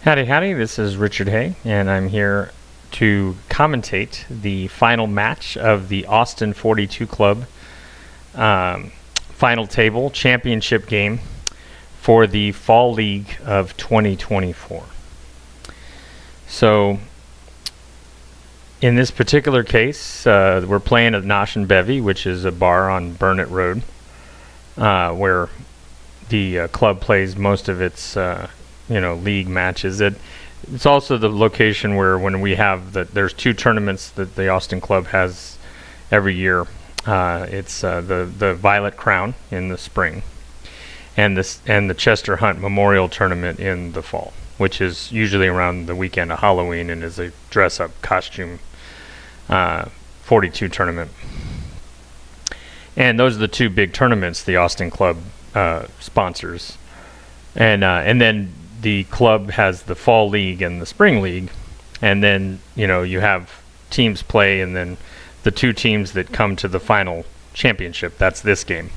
Howdy, howdy. This is Richard Hay, and I'm here to commentate the final match of the Austin 42 Club final table championship game for the Fall League of 2024. So, in this particular case, we're playing at Nosh and Bevvy, which is a bar on Burnett Road, where the club plays most of its league matches. It's also the location where when we have there's two tournaments that the Austin Club has every year. It's the Violet Crown in the spring, and the Chester Hunt Memorial Tournament in the fall, which is usually around the weekend of Halloween and is a dress-up costume 42 tournament. And those are the two big tournaments the Austin Club sponsors, and then the club has the fall league and the spring league, and then you have teams play, and then the two teams that come to the final championship. That's this game.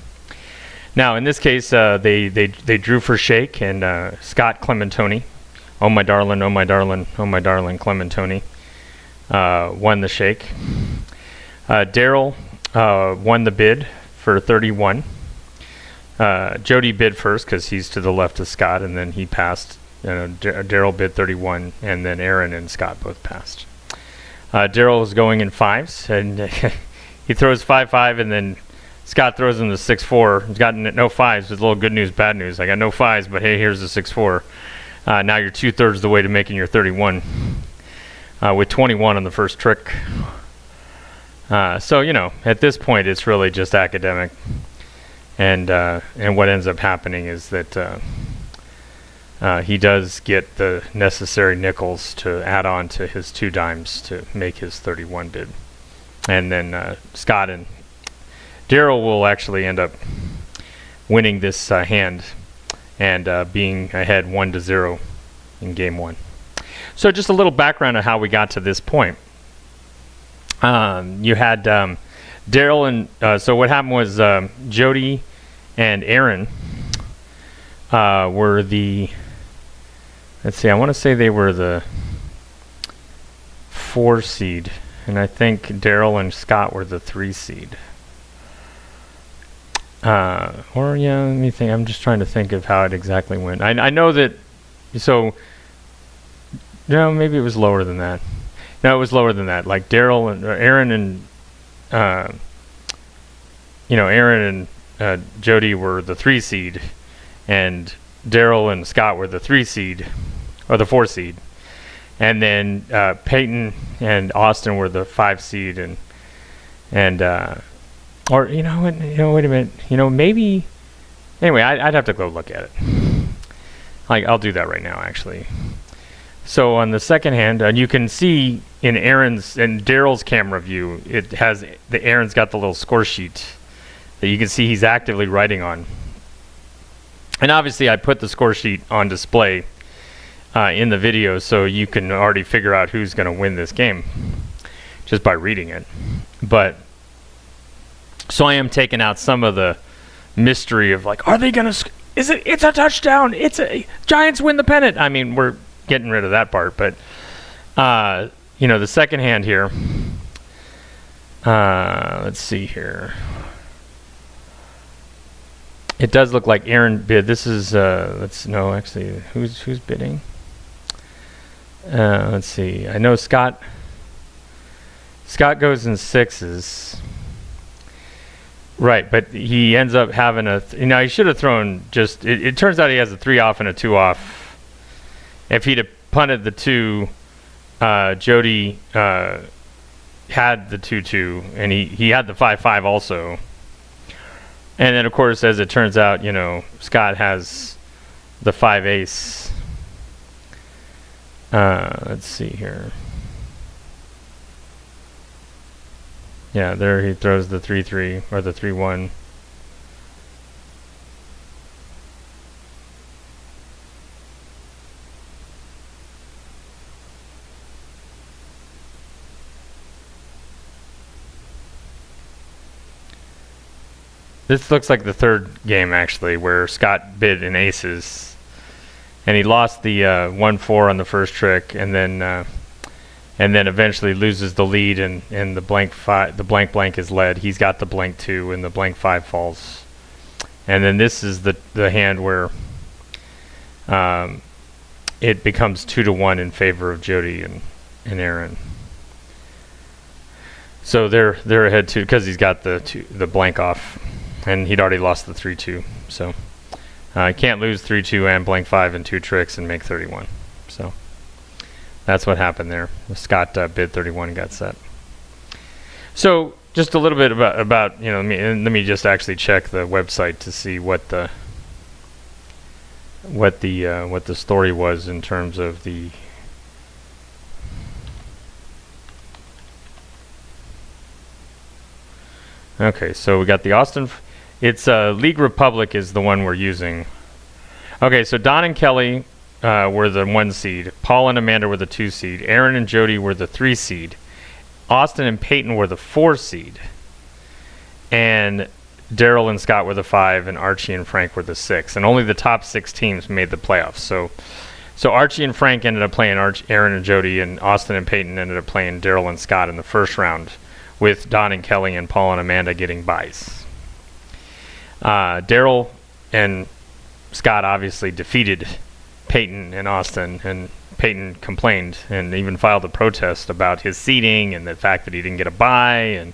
Now in this case, they drew for shake, and Scott Clemontoni, oh my darling, oh my darling, oh my darling Clemontoni, won the shake. Darrell won the bid for 31. Jody bid first because he's to the left of Scott, and then he passed. Darrell bid 31, and then Aaron and Scott both passed. Darrell is going in fives, and he throws 5-5, and then Scott throws him the 6-4. He's got no fives. With a little good news, bad news. I got no fives, but hey, here's the 6-4. Now you're 2/3 of the way to making your 31, with 21 on the first trick. So at this point, it's really just academic. And what ends up happening is that he does get the necessary nickels to add on to his 2 dimes to make his 31 bid. And then Scott and Darrell will actually end up winning this hand and being ahead 1-0 in game 1. So just a little background of how we got to this point. You had Darrell and so what happened was Jody and Aaron were the, let's see, I want to say they were the 4 seed, and I think Darrell and Scott were the 3 seed. Let me think. I'm just trying to think of how it exactly went. I know that, so maybe it was lower than that. No, it was lower than that. Like Darrell and Aaron and Aaron and Jody were the 3 seed, and Darrell and Scott were the 3 seed, or the 4 seed, and then Peyton and Austin were the 5 seed, and wait a minute, maybe. Anyway, I'd have to go look at it. I'll do that right now, actually. So on the second hand, you can see in Aaron's and Darrell's camera view, it has Aaron's got the little score sheet that you can see he's actively writing on. And obviously I put the score sheet on display in the video, so you can already figure out who's going to win this game just by reading it. But so I am taking out some of the mystery of are they going to it's a touchdown, Giants win the pennant. I mean, we're getting rid of that part, but the second hand here, let's see here. It does look like Aaron bid. This is who's bidding? Let's see. I know Scott goes in 6s. Right, but he ends up having he should have thrown just, it turns out he has a 3 off and a 2 off. If he'd have punted the 2, Jody had the 2-2, and he had the 5-5 also. And then, of course, as it turns out, Scott has the 5 ace. Let's see here. Yeah, there he throws the 3-3 or the 3-1. This looks like the third game, actually, where Scott bid in aces. and he lost the 1-4 on the first trick, and then eventually loses the lead, and the blank is led. He's got the blank 2, and the blank 5 falls. And then this is the hand where it becomes 2-1 in favor of Jody and Aaron. So they're ahead too, because he's got the blank off, and he'd already lost the 3-2. So he can't lose 3-2 and blank 5 in 2 tricks and make 31. So that's what happened there. Scott bid 31 and got set. So just a little bit about let me just actually check the website to see what the story was in terms of the Okay, so we got the Austin. It's League Republic is the one we're using. Okay, so Don and Kelly were the 1 seed. Paul and Amanda were the 2 seed. Aaron and Jody were the 3 seed. Austin and Peyton were the 4 seed. And Darrell and Scott were the 5, and Archie and Frank were the 6. And only the top 6 teams made the playoffs. So Archie and Frank ended up playing Aaron and Jody, and Austin and Peyton ended up playing Darrell and Scott in the first round, with Don and Kelly and Paul and Amanda getting byes. Darrell and Scott obviously defeated Peyton and Austin, and Peyton complained and even filed a protest about his seeding and the fact that he didn't get a bye, and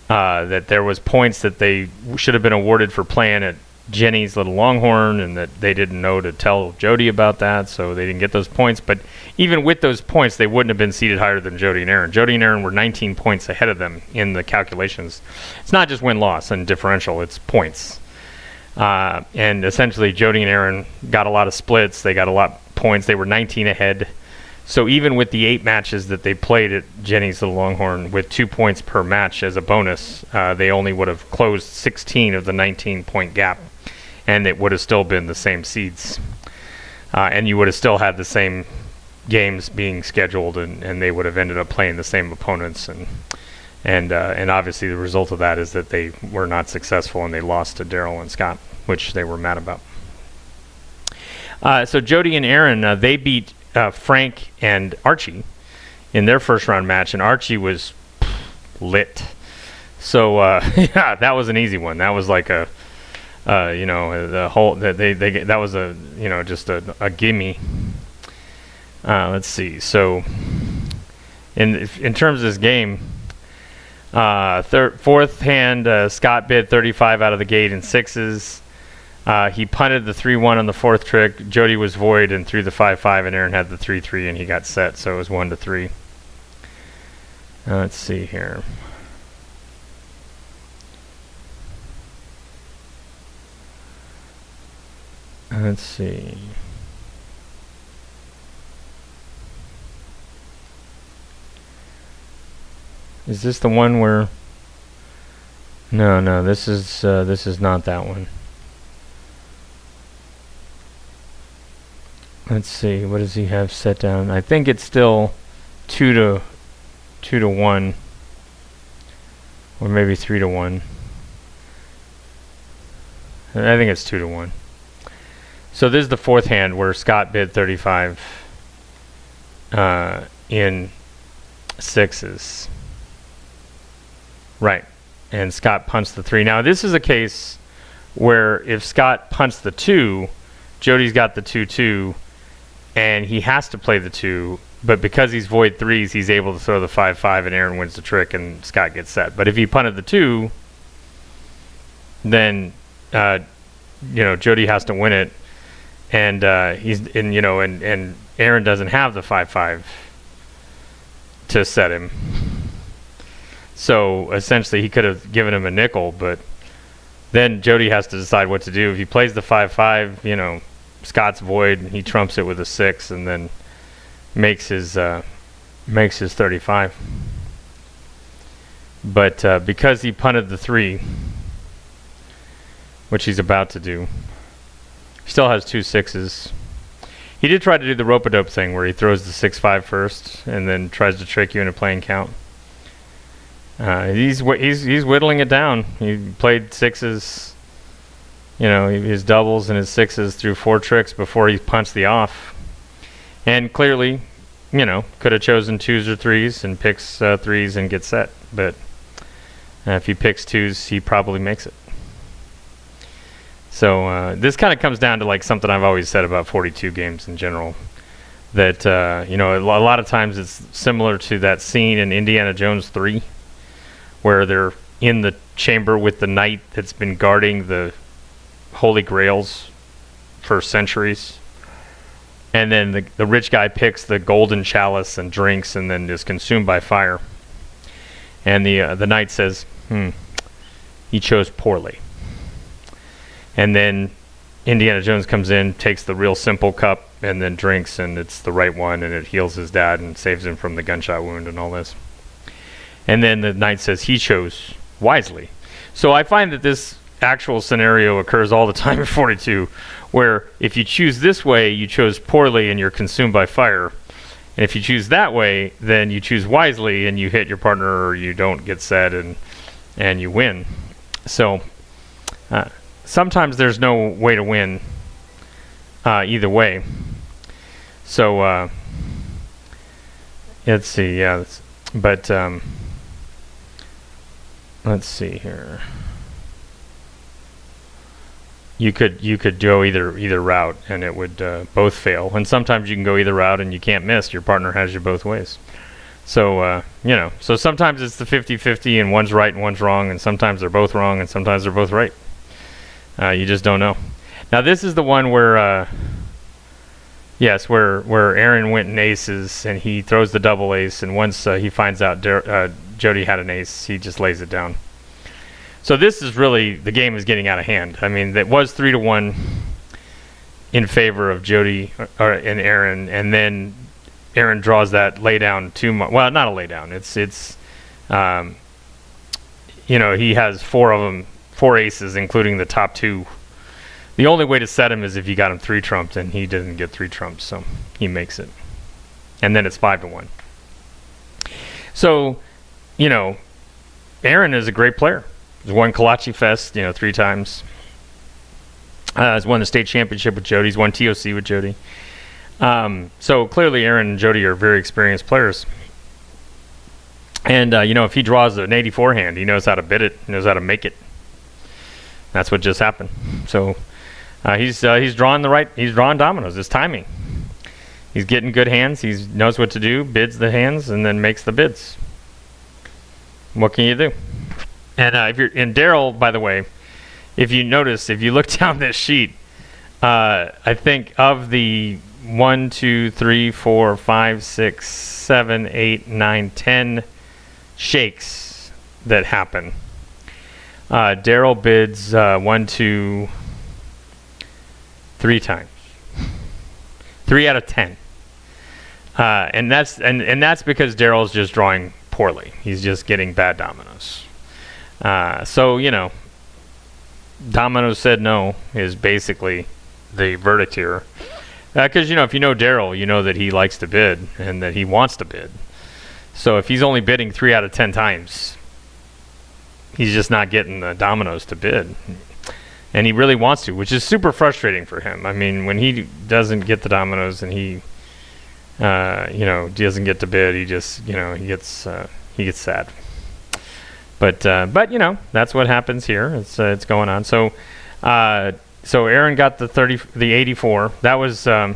that there was points that they should have been awarded for playing at Jenny's Little Longhorn, and that they didn't know to tell Jody about that, so they didn't get those points. But even with those points, they wouldn't have been seeded higher than Jody and Aaron. Jody and Aaron were 19 points ahead of them in the calculations. It's not just win-loss and differential, it's points. And essentially, Jody and Aaron got a lot of splits. They got a lot of points. They were 19 ahead. So even with the 8 matches that they played at Jenny's Little Longhorn with 2 points per match as a bonus, they only would have closed 16 of the 19-point gap, and it would have still been the same seeds. And you would have still had the same games being scheduled, and they would have ended up playing the same opponents. And obviously the result of that is that they were not successful, and they lost to Darrell and Scott, which they were mad about. So Jody and Aaron, they beat Frank and Archie in their first round match, and Archie was lit. So yeah, that was an easy one. That was like the whole that was just a gimme. Let's see. So in terms of this game, fourth hand, Scott bid 35 out of the gate in 6s. He punted the 3-1 on the 4th trick. Jody was void and threw the 5-5, and Aaron had the 3-3, and he got set, so it was 1-3. Let's see here. Let's see. Is this the one where? No, this is not that one. Let's see, what does he have set down? I think it's still 2-1, or maybe 3-1. I think it's 2-1. So this is the 4th hand where Scott bid 35 in 6s. Right, and Scott punts the 3. Now this is a case where if Scott punts the 2, Jody's got the 2-2, and he has to play the 2, but because he's void 3s, he's able to throw the 5-5, and Aaron wins the trick, and Scott gets set. But if he punted the 2, then Jody has to win it, and and Aaron doesn't have the 5-5 to set him. So essentially, he could have given him a nickel, but then Jody has to decide what to do. If he plays the 5-5, Scott's void, and he trumps it with a 6, and then makes his 35. But because he punted the 3, which he's about to do, he still has 2 6s. He did try to do the rope-a-dope thing where he throws the 6-5 first, and then tries to trick you into playing count. He's whittling it down. He played 6s his doubles and his sixes through 4 tricks before he punched the off. And clearly, could have chosen 2s or 3s and picks 3s and gets set. But if he picks 2s, he probably makes it. So this kind of comes down to like something I've always said about 42 games in general. That, a lot of times it's similar to that scene in Indiana Jones 3 where they're in the chamber with the knight that's been guarding the Holy Grails for centuries. And then the rich guy picks the golden chalice and drinks and then is consumed by fire. And the knight says, he chose poorly. And then Indiana Jones comes in, takes the real simple cup, and then drinks, and it's the right one, and it heals his dad and saves him from the gunshot wound and all this. And then the knight says he chose wisely. So I find that this actual scenario occurs all the time in 42, where if you choose this way, you chose poorly and you're consumed by fire. And if you choose that way, then you choose wisely and you hit your partner or you don't get set and you win. So sometimes there's no way to win either way. So let's see, but let's see here. You could go either route and it would both fail. And sometimes you can go either route and you can't miss. Your partner has you both ways. So so sometimes it's the 50-50 and one's right and one's wrong, and sometimes they're both wrong and sometimes they're both right. You just don't know. Now this is the one where where Aaron went in aces and he throws the double ace, and once he finds out Jody had an ace, he just lays it down. So this is really, the game is getting out of hand. I mean, it was 3-1 in favor of Jody and Aaron, and then Aaron draws that lay down too much. Well, not a lay down. It's he has 4 of them, 4 aces, including the top 2. The only way to set him is if you got him 3 trumped, and he didn't get 3 trumps, so he makes it. And then it's 5-1. So, Aaron is a great player. He's won Kalachi Fest, 3 times. He's won the state championship with Jody. He's won TOC with Jody. So clearly Aaron and Jody are very experienced players. And, if he draws an 84 hand, he knows how to bid it, he knows how to make it. That's what just happened. So he's drawing he's drawing dominoes. It's timing. He's getting good hands. He knows what to do, bids the hands, and then makes the bids. What can you do? And if you're in Darrell, by the way, if you notice, if you look down this sheet, I think of the 1, 2, 3, 4, 5, 6, 7, 8, 9, 10 shakes that happen. Darrell bids 1, 2, 3 times. 3 out of 10. And that's because Darrell's just drawing poorly. He's just getting bad dominoes. So, dominoes said no is basically the verdict here. Because, if you know Darrell, you know that he likes to bid and that he wants to bid. So if he's only bidding 3 out of 10 times, he's just not getting the dominoes to bid. And he really wants to, which is super frustrating for him. I mean, when he doesn't get the dominoes and he, doesn't get to bid, he just, he gets sad. But that's what happens here. It's going on. So Aaron got the 84. That was, I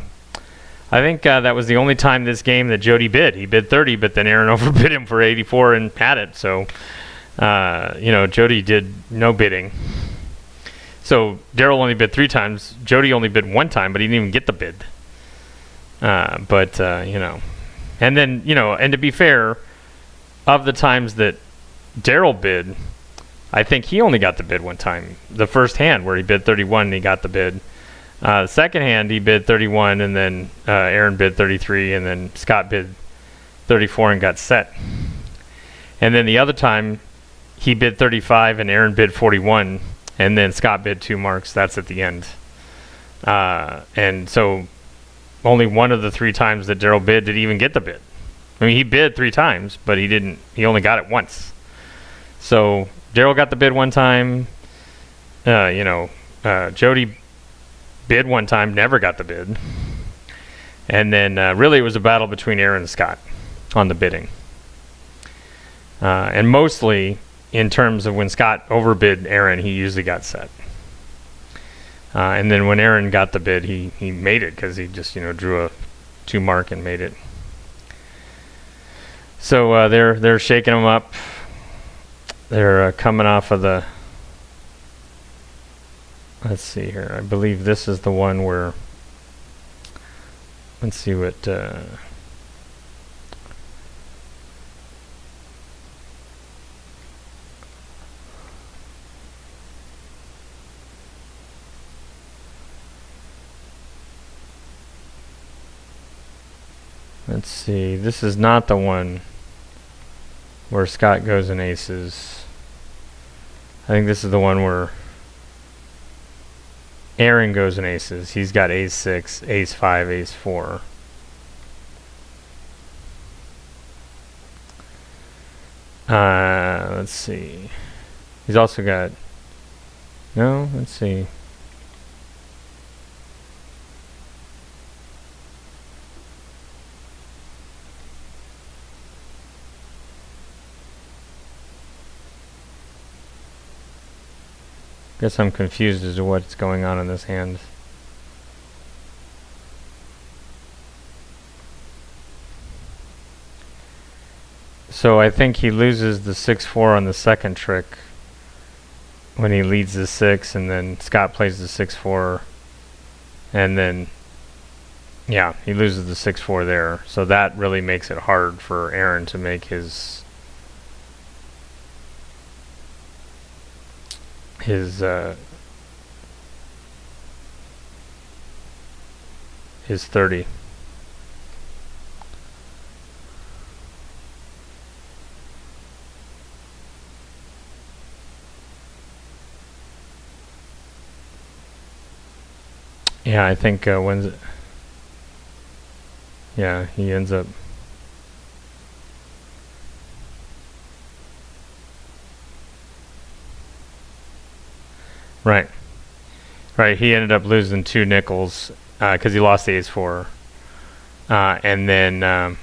think that was the only time this game that Jody bid. He bid 30, but then Aaron overbid him for 84 and had it. So, Jody did no bidding. So Darrell only bid 3 times. Jody only bid 1 time, but he didn't even get the bid. And then, and to be fair, of the times that Darrell bid, I think he only got the bid 1 time. The first hand where he bid 31 and he got the bid. The second hand he bid 31 and then Aaron bid 33 and then Scott bid 34 and got set. And then the other time he bid 35 and Aaron bid 41 and then Scott bid 2 marks. That's at the end. And so only one of the 3 times that Darrell bid did he even get the bid. I mean, he bid 3 times, but he only got it once. So Darrell got the bid 1 time. Jody bid one time, never got the bid. And then really it was a battle between Aaron and Scott on the bidding. And mostly in terms of when Scott overbid Aaron, he usually got set. And then when Aaron got the bid, he made it because he just, drew a 2 mark and made it. So they're shaking them up. They're coming off of the, let's see here. I believe this is the one where, let's see what, let's see. This is not the one where Scott goes in aces. I think this is the one where Aaron goes in aces. He's got ace 6, ace 5, ace 4. Let's see. He's also got, no, let's see. Guess I'm confused as to what's going on in this hand. So I think he loses the 6-4 on the second trick when he leads the 6, and then Scott plays the 6-4, and then yeah, he loses the 6-4 there. So that really makes it hard for Aaron to make his 30. Yeah, I think when's it? Yeah, he ends up. Right. Right, he ended up losing 2 nickels because he lost the ace 4. And then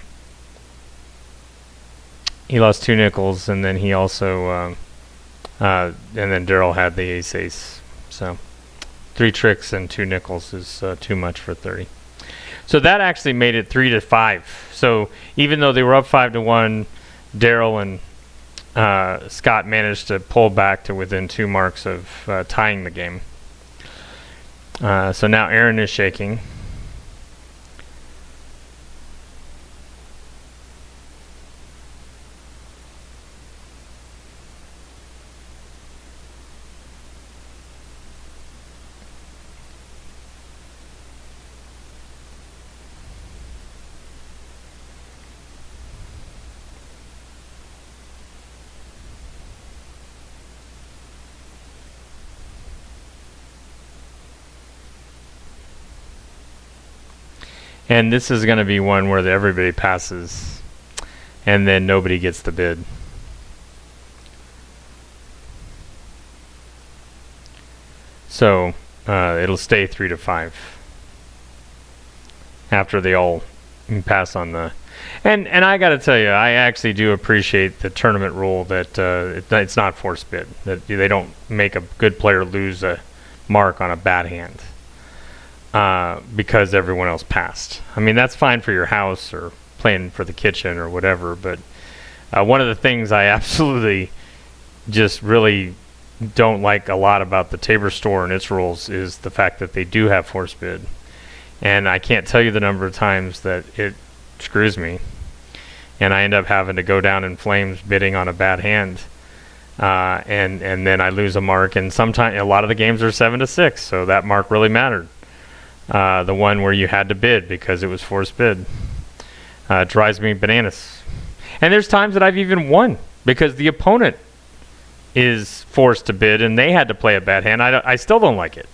he lost 2 nickels, and then he also, and then Darrell had the ace. So 3 tricks and 2 nickels is too much for 30. So that actually made it 3-5. So even though they were up 5-1, Darrell and Scott managed to pull back to within 2 marks of tying the game. So now Aaron is shaking. And this is going to be one where everybody passes, and then nobody gets the bid. So it'll stay 3-5 after they all pass on the. And I got to tell you, I actually do appreciate the tournament rule that it's not forced bid. That they don't make a good player lose a mark on a bad hand. Because everyone else passed. I mean, that's fine for your house or playing for the kitchen or whatever, but one of the things I absolutely just really don't like a lot about the Tabor store and its rules is the fact that they do have force bid. And I can't tell you the number of times that it screws me. And I end up having to go down in flames bidding on a bad hand. And then I lose a mark. And sometimes a lot of the games are 7-6, so that mark really mattered. The one where you had to bid because it was forced bid drives me bananas. And there's times that I've even won because the opponent is forced to bid and they had to play a bad hand. I still don't like it,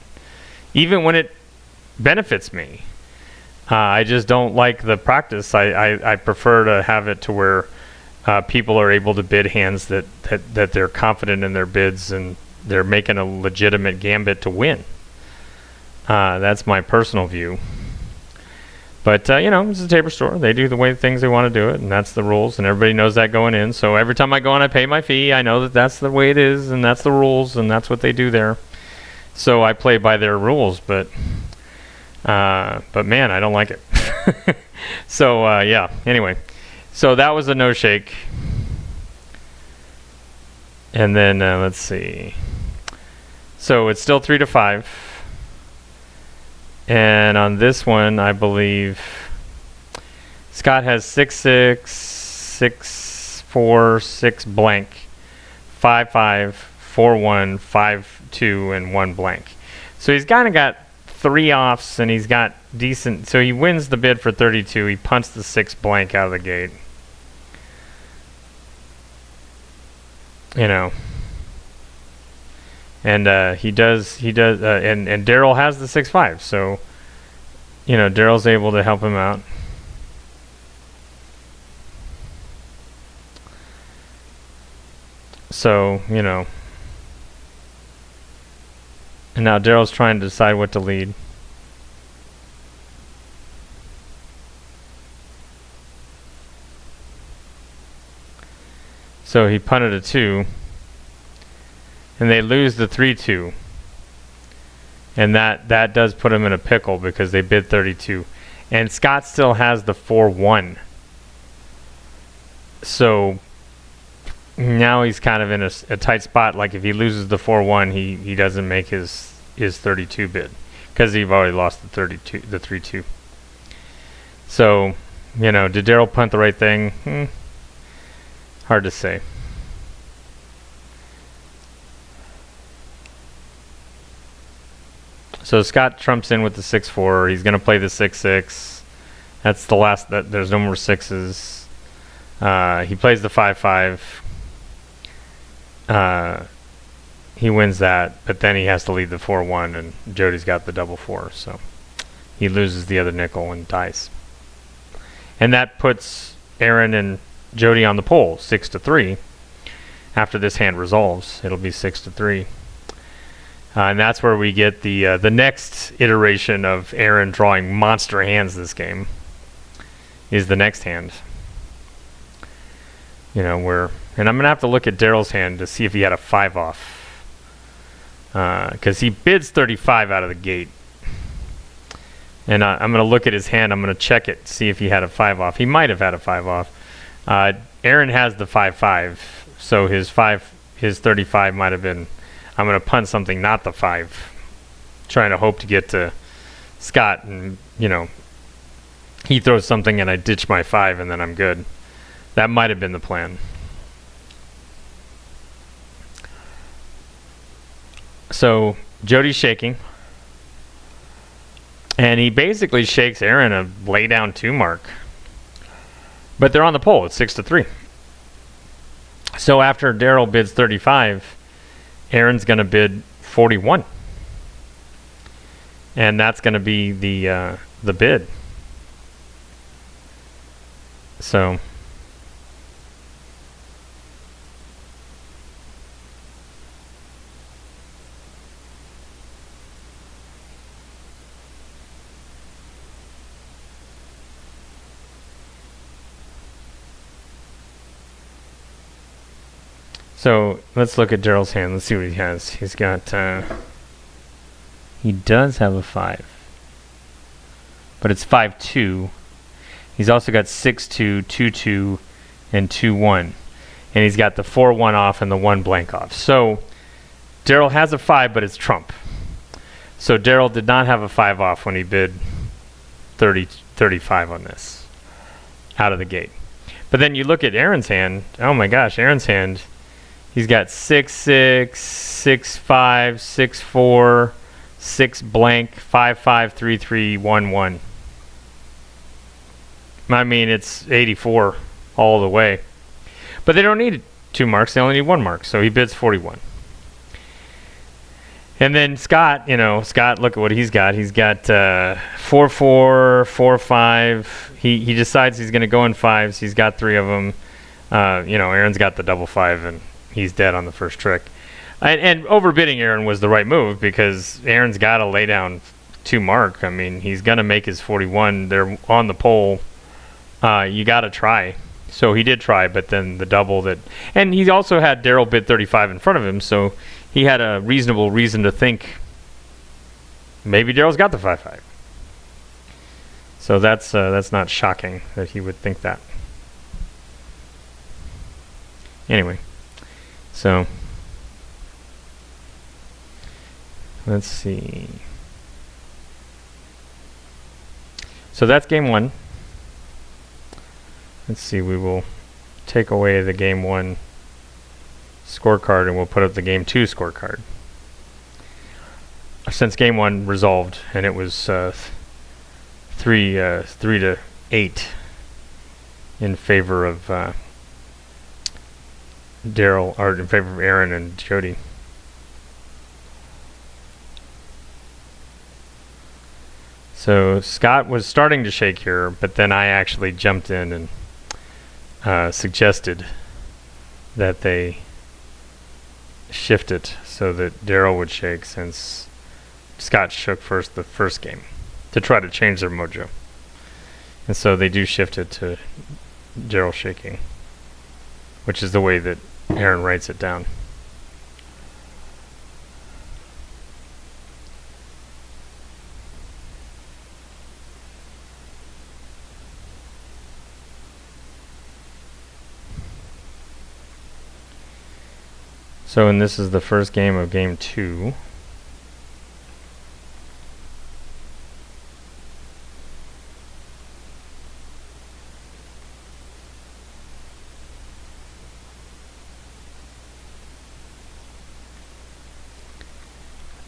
even when it benefits me. I just don't like the practice. I prefer to have it to where people are able to bid hands that they're confident in their bids and they're making a legitimate gambit to win. That's my personal view. But, it's a taper store. They do the way things they want to do it, and that's the rules, and everybody knows that going in. So every time I go and I pay my fee, I know that that's the way it is, and that's the rules, and that's what they do there. So I play by their rules, but man, I don't like it. So, yeah, anyway. So that was a no shake. And then, let's see. So it's still 3-5. And on this one, I believe Scott has 6-6, 6-4, 6 blank, 5-5, 4-1, 5-2, and 1 blank. So he's kind of got 3 offs, and he's got decent. So he wins the bid for 32. He punts the 6 blank out of the gate. And he does, and Darrell has the 6-5, so, Darrell's able to help him out. So, and now Darrell's trying to decide what to lead. So he punted a 2. And they lose the 3-2. And that does put him in a pickle because they bid 32. And Scott still has the 4-1. So now he's kind of in a tight spot. Like if he loses the 4-1, he doesn't make his 32 bid because he've already lost the 3-2. So, did Darrell punt the right thing? Hard to say. So Scott trumps in with the 6-4. He's going to play the 6-6. That's the last. There's no more 6s. He plays the 5-5. He wins that, but then he has to lead the 4-1, and Jody's got the double 4. So he loses the other nickel and ties. And that puts Aaron and Jody on the pole, 6-3. After this hand resolves, it'll be 6-3. And that's where we get the next iteration of Aaron drawing monster hands this game. Is the next hand. And I'm going to have to look at Darrell's hand to see if he had a 5 off. Because he bids 35 out of the gate. And I'm going to look at his hand. I'm going to check it, see if he had a 5 off. He might have had a 5 off. Aaron has the 5-5. So his 35 might have been... I'm going to punt something, not the 5. Trying to hope to get to Scott, and, he throws something and I ditch my 5 and then I'm good. That might have been the plan. So, Jody's shaking. And he basically shakes Aaron a lay down 2 mark. But they're on the pole. It's 6-3. So after Darrell bids 35... Aaron's going to bid 41. And that's going to be the bid. So So let's look at Darrell's hand. Let's see what he has. He's got, he does have a 5. But it's 5-2. He's also got 6-2, 2-2, and 2-1. And he's got the 4-1 off and the 1 blank off. So Darrell has a 5, but it's trump. So Darrell did not have a 5 off when he bid 35 on this out of the gate. But then you look at Aaron's hand. Oh my gosh, Aaron's hand. He's got 6-6, 6-5, 6-4, 6 blank, 5-5, 3-3, 1-1. I mean, it's 84 all the way. But they don't need 2 marks. They only need 1 mark. So he bids 41. And then Scott, look at what he's got. He's got 4-4, 4-5. He decides he's going to go in 5s. He's got 3 of them. Aaron's got the double 5, and he's dead on the first trick. And overbidding Aaron was the right move because Aaron's got to lay down 2 mark. I mean, he's gonna make his 41. They're on the pole. You got to try. So he did try, but then the double that, and he also had Darrell bid 35 in front of him, so he had a reasonable reason to think maybe Darrell's got the 5-5. So that's not shocking that he would think that. Anyway, so let's see. So that's game 1. Let's see, we will take away the game 1 scorecard and we'll put up the game 2 scorecard. Since game 1 resolved and it was 3 to 8 in favor of Darrell, or in favor of Aaron and Jody. So Scott was starting to shake here, but then I actually jumped in and suggested that they shift it so that Darrell would shake, since Scott shook the first game, to try to change their mojo. And so they do shift it to Darrell shaking, which is the way that Aaron writes it down. So, and this is the first game of game 2.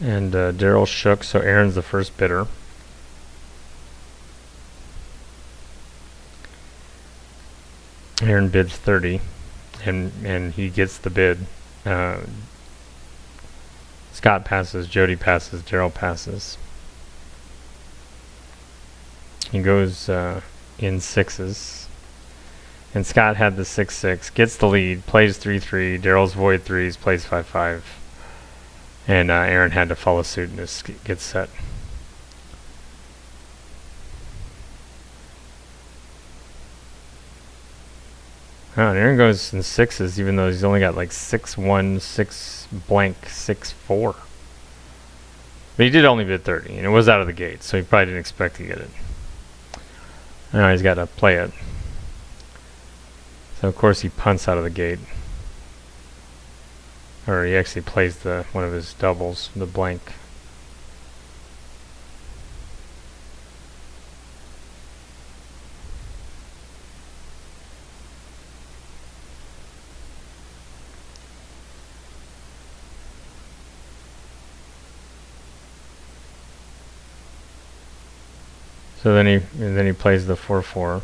And Darrell shook, so Aaron's the first bidder. Aaron bids 30, and he gets the bid. Scott passes, Jody passes, Darrell passes. He goes in 6s. And Scott had the 6-6, gets the lead, plays 3-3, Darrell's void 3s, plays 5-5. And Aaron had to follow suit and just get set. Oh, and Aaron goes in 6s, even though he's only got like 6-1, 6 blank, 6-4. But he did only bid 30, and it was out of the gate, so he probably didn't expect to get it. Now he's got to play it. So of course he punts out of the gate. Or he actually plays one of his doubles, the blank. So then he plays the 4-4.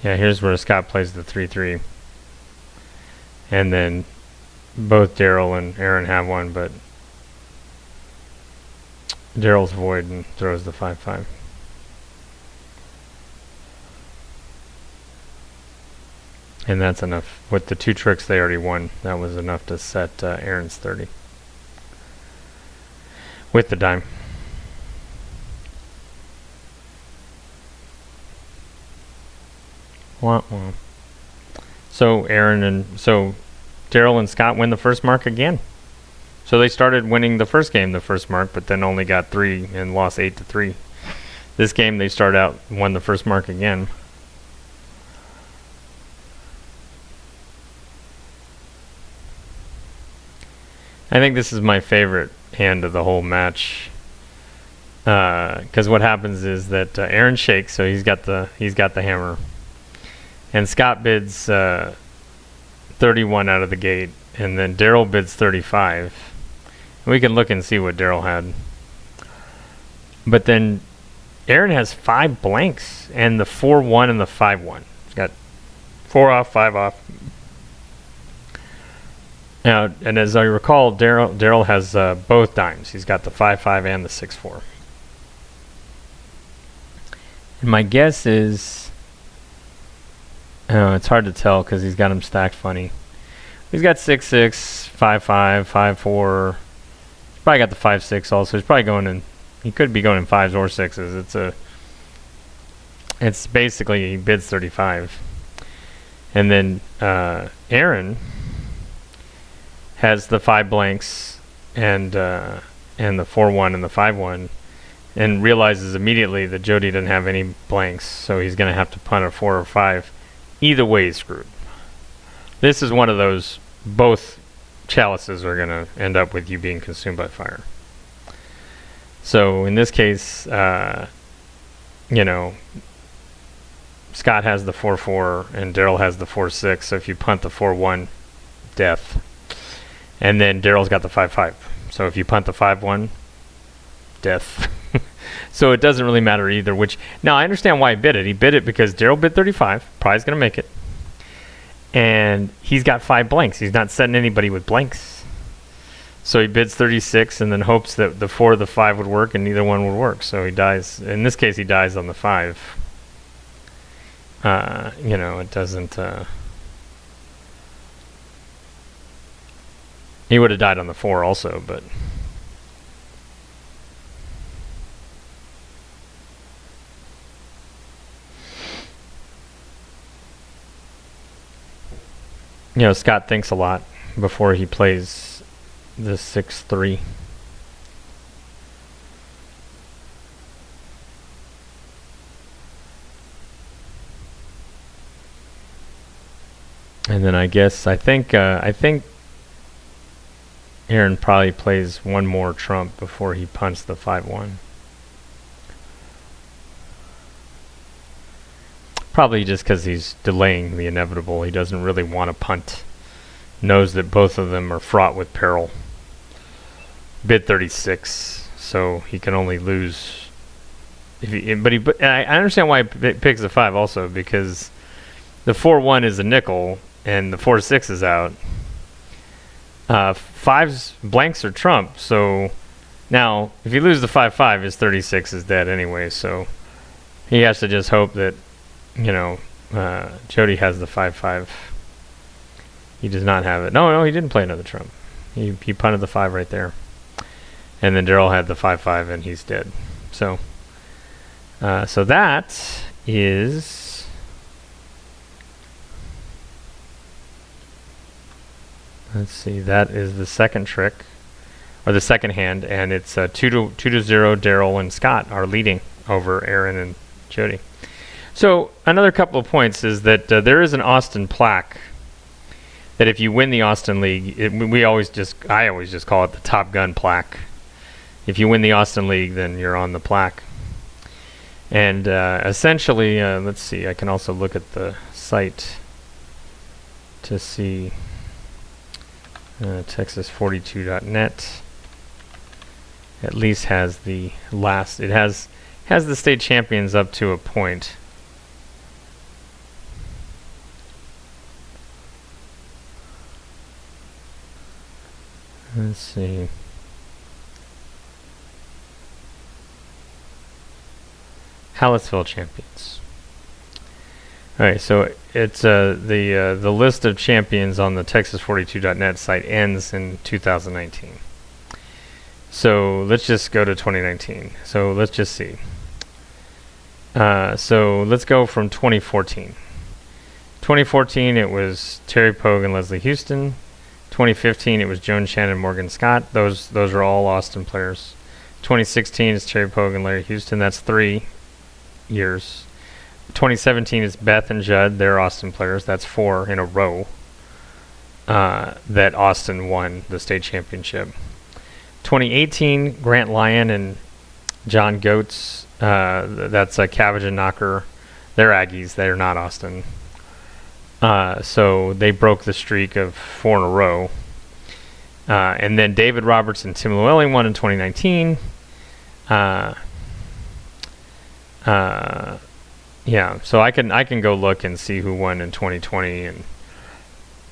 Yeah, here's where Scott plays the 3-3. And then both Darrell and Aaron have one, but Darrell's void and throws the 5-5. And that's enough. With the 2 tricks they already won, that was enough to set Aaron's 30. With the dime. Wah, wah. So Darrell and Scott win the first mark again. So they started winning the first game, the first mark, but then only got 3 and lost 8-3. This game they start out, won the first mark again. I think this is my favorite hand of the whole match, because what happens is that Aaron shakes, so he's got the hammer, and Scott bids 31 out of the gate, and then Darrell bids 35. We can look and see what Darrell had. But then Aaron has 5 blanks and the 4-1 and the 5-1. He's got 4 off, 5 off. Now, and as I recall, Darrell has both dimes. He's got the 5-5 and the 6-4. And my guess is, it's hard to tell because he's got them stacked funny. He's got 6-6, 5-5, 5-4. He's probably got the 5-6 also. He's probably going in. He could be going in 5s or 6s. It's basically he bids 35, and then Aaron has the 5 blanks and the 4-1 and the 5-1, and realizes immediately that Jody doesn't have any blanks, so he's going to have to punt a 4 or 5. Either way, he's screwed. This is one of those. Both chalices are going to end up with you being consumed by fire. So in this case, Scott has the 4-4 and Darrell has the 4-6. So if you punt the 4-1, death. And then Darrell's got the 5-5. So if you punt the 5-1, death. So it doesn't really matter either which. Now I understand why he bid it. He bid it because Darrell bid 35. Probably going to make it. And he's got 5 blanks. He's not setting anybody with blanks. So he bids 36 and then hopes that the 4 or the 5 would work, and neither one would work. So he dies. In this case, he dies on the 5. It doesn't. He would have died on the 4 also, but. Scott thinks a lot before he plays the 6-3. And then I think Aaron probably plays one more trump before he punts the 5-1. Probably just because he's delaying the inevitable. He doesn't really want to punt. Knows that both of them are fraught with peril. Bid 36, so he can only lose. But I understand why he picks the 5 also, because the 4-1 is a nickel and the 4-6 is out. 5's blanks are trump, so now if you lose the 5-5, his 36 is dead anyway. So he has to just hope that. Jody has the 5-5. He does not have it. No, he didn't play another trump. He punted the 5 right there. And then Darrell had the 5-5 and he's dead. So that is let's see, that is the second trick, or the second hand, and it's 2-0. Darrell and Scott are leading over Aaron and Jody. So another couple of points is that there is an Austin plaque that if you win the Austin League, I always just call it the Top Gun plaque. If you win the Austin League, then you're on the plaque. And essentially, let's see, I can also look at the site to see Texas42.net. At least has the last, it has the state champions up to a point. Let's see. Hallettsville champions. All right, so it's the list of champions on the Texas42.net site ends in 2019. So let's just go to 2019. So let's just see. So let's go from 2014. 2014, it was Terry Pogue and Leslie Houston. 2015, it was Joan Shannon, Morgan Scott. Those are all Austin players. 2016 is Terry Pogue and Larry Houston. That's 3 years. 2017 is Beth and Judd. They're Austin players. That's 4 in a row that Austin won the state championship. 2018, Grant Lyon and John Goetz. That's a Cabbage and Knocker. They're Aggies. They're not Austin. So they broke the streak of 4 in a row. And then David Roberts and Tim Llewellyn won in 2019. Yeah, so I can go look and see who won in 2020, and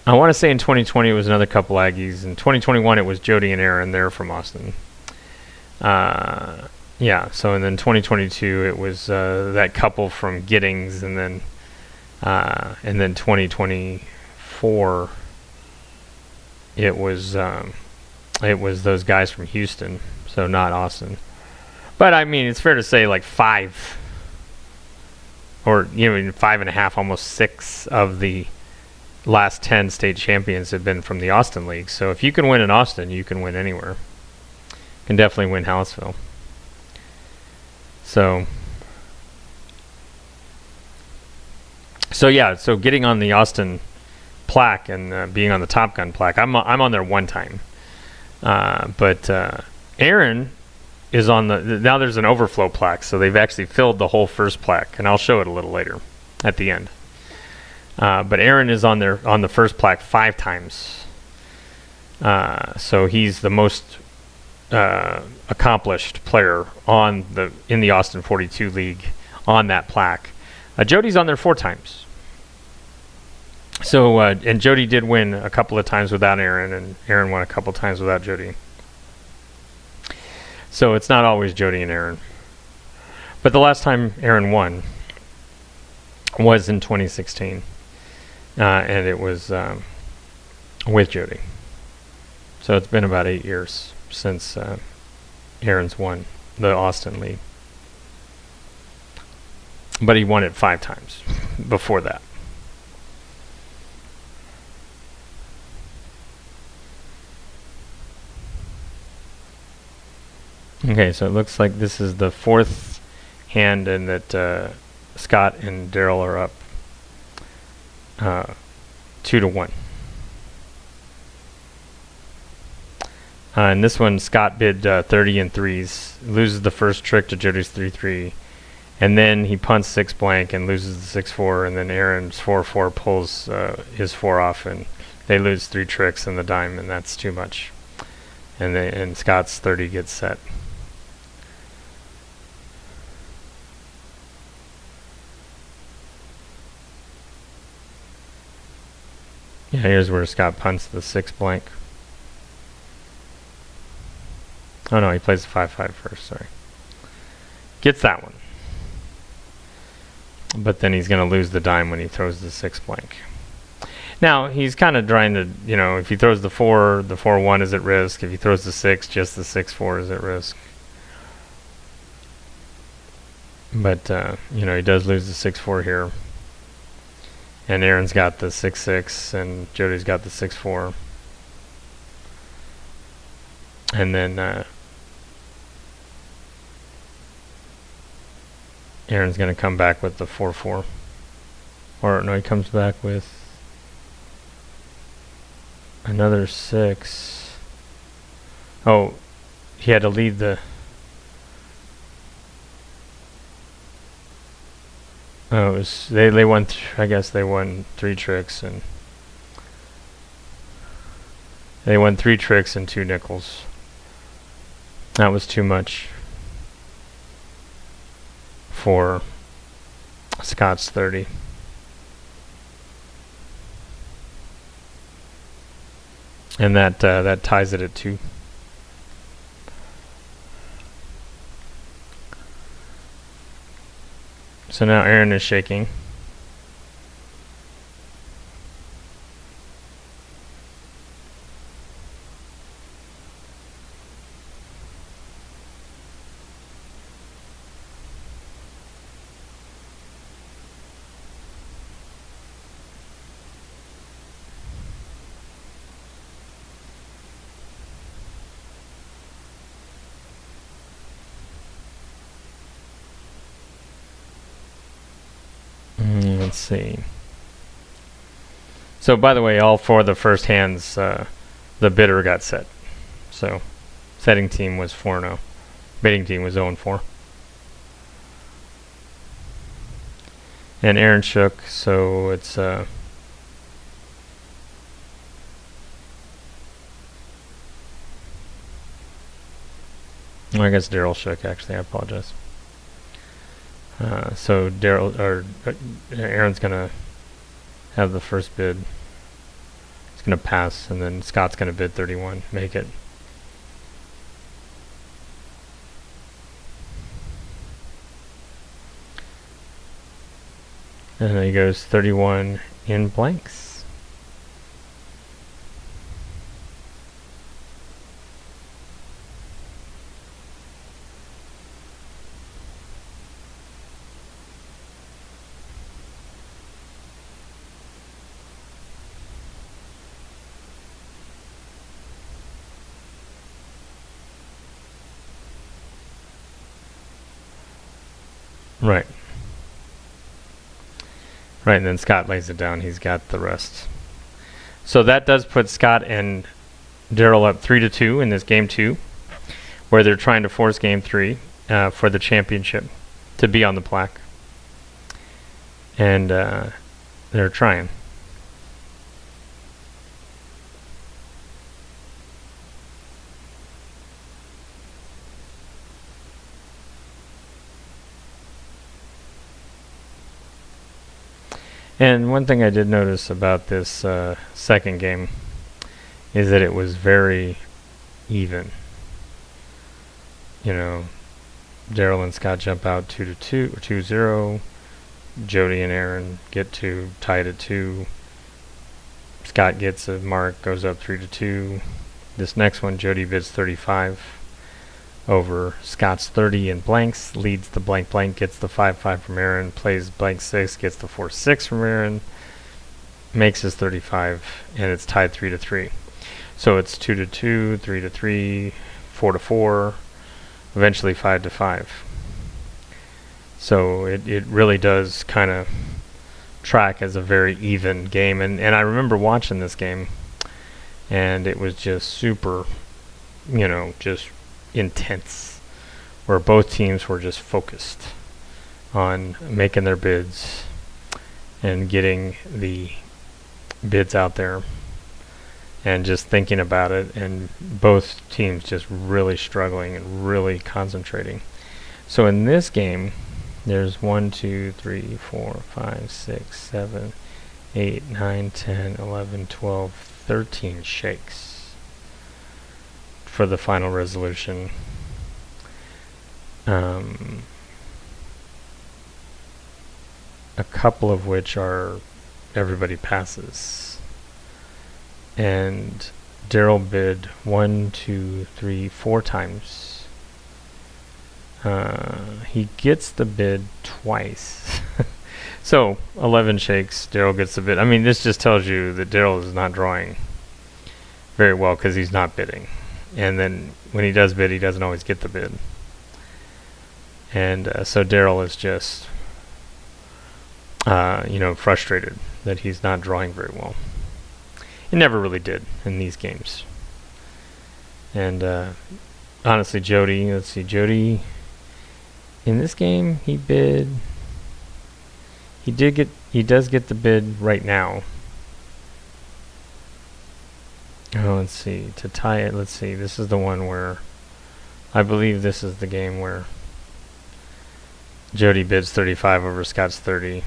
I want to say in 2020 it was another couple Aggies. In 2021 it was Jody and Aaron. They're from Austin. Yeah. So and then 2022 it was that couple from Giddings, and then 2024 it was those guys from Houston. So not Austin. But I mean, it's fair to say like 5, or 5.5, almost 6 of the last 10 state champions have been from the Austin League. So if you can win in Austin, you can win anywhere. You can definitely win Hallettsville. So yeah, so getting on the Austin plaque and being on the Top Gun plaque, I'm on there one time, but Aaron is on now there's an overflow plaque, so they've actually filled the whole first plaque, and I'll show it a little later at the end. But Aaron is on the first plaque 5 times, so he's the most accomplished player in the Austin 42 League on that plaque. Jody's on there 4 times. So and Jody did win a couple of times without Aaron, and Aaron won a couple of times without Jody. So it's not always Jody and Aaron. But the last time Aaron won was in 2016, and it was with Jody. So it's been about 8 years since Aaron's won the Austin League. But he won it 5 times before that. Okay, so it looks like this is the 4th hand, and that Scott and Darrell are up 2-1. And this one, Scott bid 30 in threes, loses the first trick to Jody's 3-3, and then he punts 6 blank and loses the 6-4, and then Aaron's 4-4 pulls his 4 off, and they lose 3 tricks in the dime, and that's too much. And Scott's 30 gets set. Yeah, here's where Scott punts the 6 blank. Oh no, he plays the 5-5 first, sorry. Gets that one. But then he's going to lose the dime when he throws the 6 blank. Now, he's kind of trying to, if he throws the 4-1 is at risk. If he throws the 6, just the 6-4 is at risk. But, he does lose the 6-4 here. And Aaron's got the 6-6, and Jody's got the 6-4. And then Aaron's going to come back with the 4-4. Or no, he comes back with another 6. Oh, he had to lead the... Oh, it was, they won, I guess they won 3 tricks, and they won 3 tricks and 2 nickels. That was too much for Scott's 30. And that ties it at 2. So now Aaron is shaking. Let's see. So by the way, all 4 of the first hands, the bidder got set. So setting team was 4-0. Bidding team was 0-4. And Aaron shook, so it's I guess Darrell shook, actually. I apologize. So Aaron's gonna have the first bid. going to pass, and then Scott's going to bid 31, make it. And then he goes 31 in blanks. Right. Right, and then Scott lays it down. He's got the rest. So that does put Scott and Darrell up 3-2 in this game 2, where they're trying to force game 3 for the championship to be on the plaque. And they're trying. And one thing I did notice about this second game is that it was very even. You know, Darrell and Scott jump out 2-2 or 2-0. Jody and Aaron get to tied at 2. Scott gets a mark, goes up 3-2. This next one, Jody bids 35 over Scott's 30 in blanks, leads the blank blank, gets the 5-5 from Aaron, plays blank 6, gets the 4-6 from Aaron, makes his 35, and it's tied 3-3. So it's 2-2, 3-3, 4-4, eventually 5-5. So it really does kind of track as a very even game. And I remember watching this game, and it was just super, just intense, where both teams were just focused on making their bids and getting the bids out there and just thinking about it, and both teams just really struggling and really concentrating. So in this game, there's 1, 2, 3, 4, 5, 6, 7, 8, 9, 10, 11, 12, 13 shakes for the final resolution. A couple of which are everybody passes. And Darrell bid 1, 2, 3, 4 times. He gets the bid twice. So 11 shakes, Darrell gets the bid. I mean, this just tells you that Darrell is not drawing very well because he's not bidding. And then when he does bid, he doesn't always get the bid. And so Darrell is just, frustrated that he's not drawing very well. He never really did in these games. And honestly, Jody, Jody, in this game, he does get the bid right now. Oh, let's see, to tie it, let's see, this is the one where, I believe this is the game where Jody bids 35 over Scott's 30.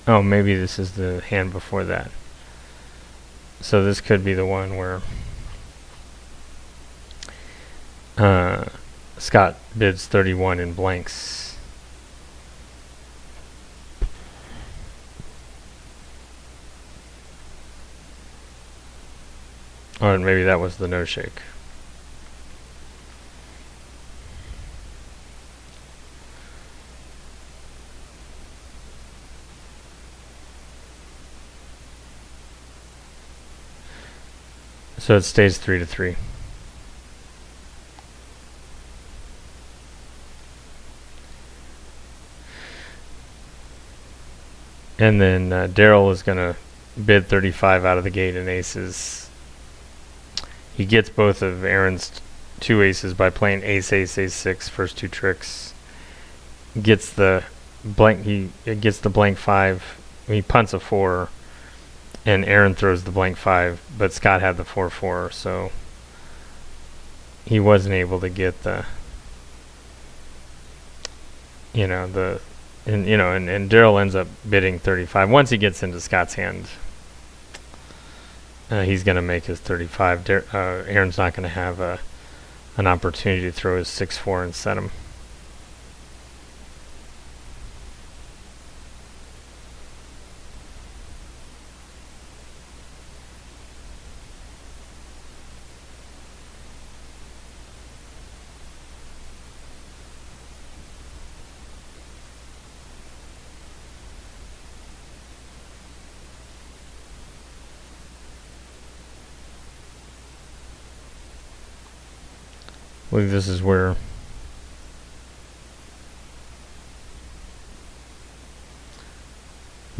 Oh, maybe this is the hand before that. So this could be the one where Scott bids 31 in blanks. Or maybe that was the no shake. So it stays 3-3. And then Darrell is going to bid 35 out of the gate in aces. He gets both of Aaron's 2 aces by playing ace, ace, ace, 6, first 2 tricks. Gets the blank. He gets the blank 5. He punts a 4, and Aaron throws the blank 5. But Scott had the 4-4, so he wasn't able to get the and Darrell ends up bidding 35. Once he gets into Scott's hand, he's going to make his 35. Aaron's not going to have an opportunity to throw his 6-4 and set him. I believe this is where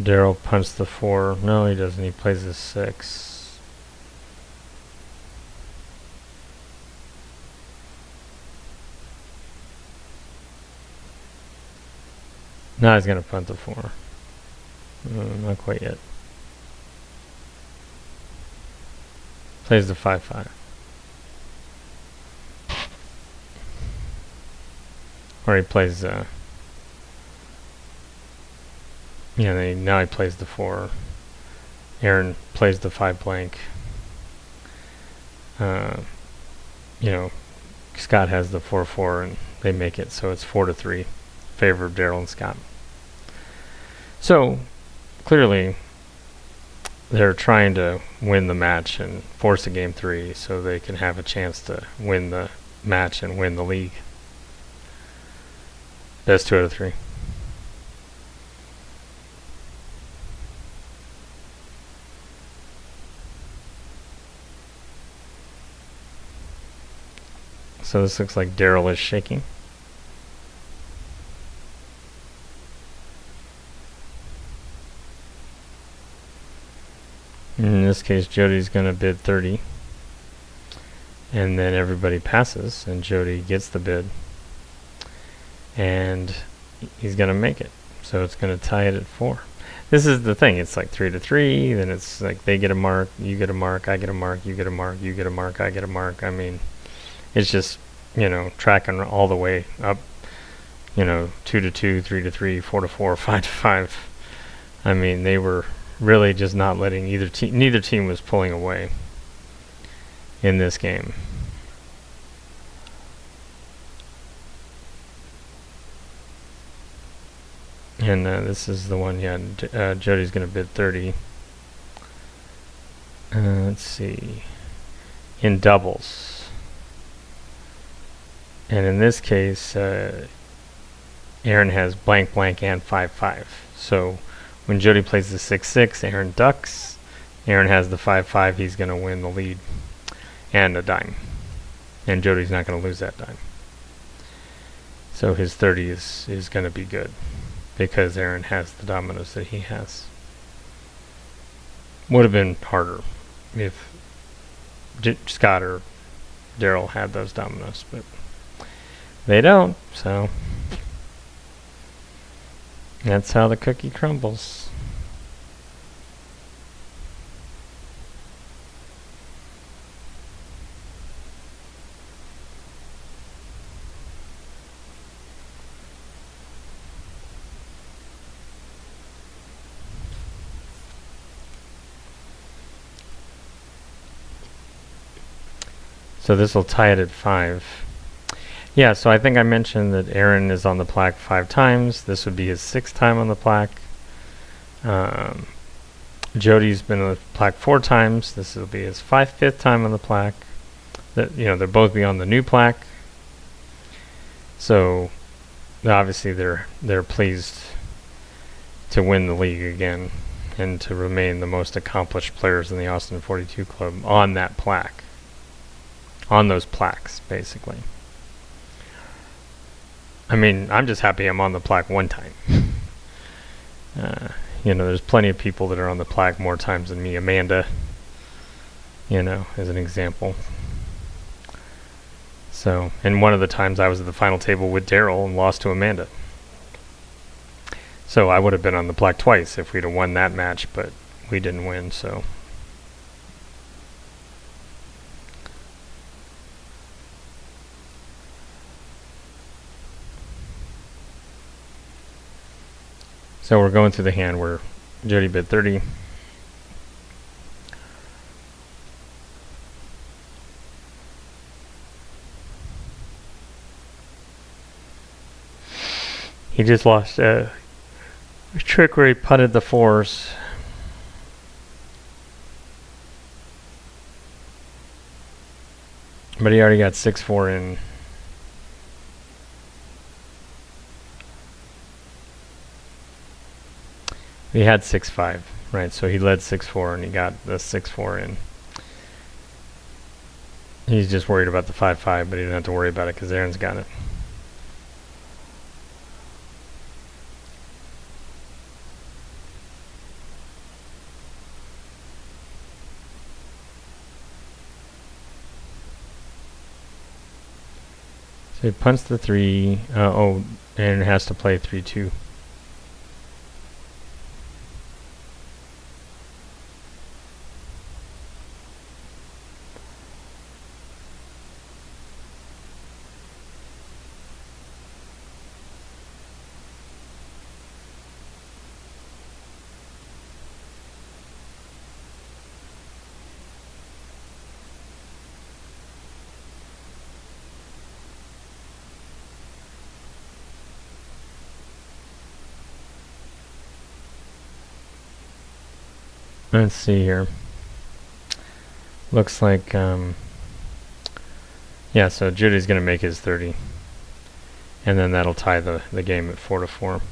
Darrell punched the 4. No, he doesn't. He plays the 6. Now he's going to punt the 4. Not quite yet. Plays the 5-5. Or he plays, now he plays the 4. Aaron plays the 5 blank. Scott has the 4-4, and they make it, so it's 4-3, favor of Darrell and Scott. So clearly, they're trying to win the match and force a game 3, so they can have a chance to win the match and win the league. Best 2 out of 3. So this looks like Darrell is shaking. In this case, Jody's going to bid 30. And then everybody passes, and Jody gets the bid. And he's going to make it. So it's going to tie it at 4. This is the thing. It's like 3-3. Then it's like they get a mark, you get a mark, I get a mark, you get a mark, you get a mark, I get a mark. I mean, it's just, tracking all the way up, 2-2, 3-3, 4-4, 5-5. I mean, they were really just not letting either team. Neither team was pulling away in this game. And this is the one, Jody's going to bid 30. Let's see. In doubles. And in this case, Aaron has blank, blank, and 5-5. So when Jody plays the 6-6, Aaron ducks. Aaron has the 5-5. He's going to win the lead and a dime. And Jody's not going to lose that dime. So his 30 is going to be good, because Aaron has the dominoes that he has. Would have been harder if Scott or Darrell had those dominoes, but they don't, so that's how the cookie crumbles. So this will tie it at 5. Yeah, so I think I mentioned that Aaron is on the plaque 5 times. This would be his 6th time on the plaque. Jody's been on the plaque 4 times. This will be his 5th time on the plaque. They'll both be on the new plaque. So obviously they're pleased to win the league again and to remain the most accomplished players in the Austin 42 Club on that plaque. On those plaques, basically. I mean, I'm just happy I'm on the plaque 1 time. There's plenty of people that are on the plaque more times than me. Amanda, as an example. So, and one of the times I was at the final table with Darrell and lost to Amanda. So I would have been on the plaque twice if we'd have won that match, but we didn't win, so. So we're going through the hand where Jody bid 30. He just lost a trick where he punted the fours. But he already got 6-4 in. He had 6-5, right? So he led 6-4 and he got the 6-4 in. He's just worried about the 5-5, but he didn't have to worry about it because Aaron's got it. So he punts the 3. And has to play 3-2. Let's see here. Looks like, yeah, so Jody's going to make his 30. And then that'll tie the game at 4-4.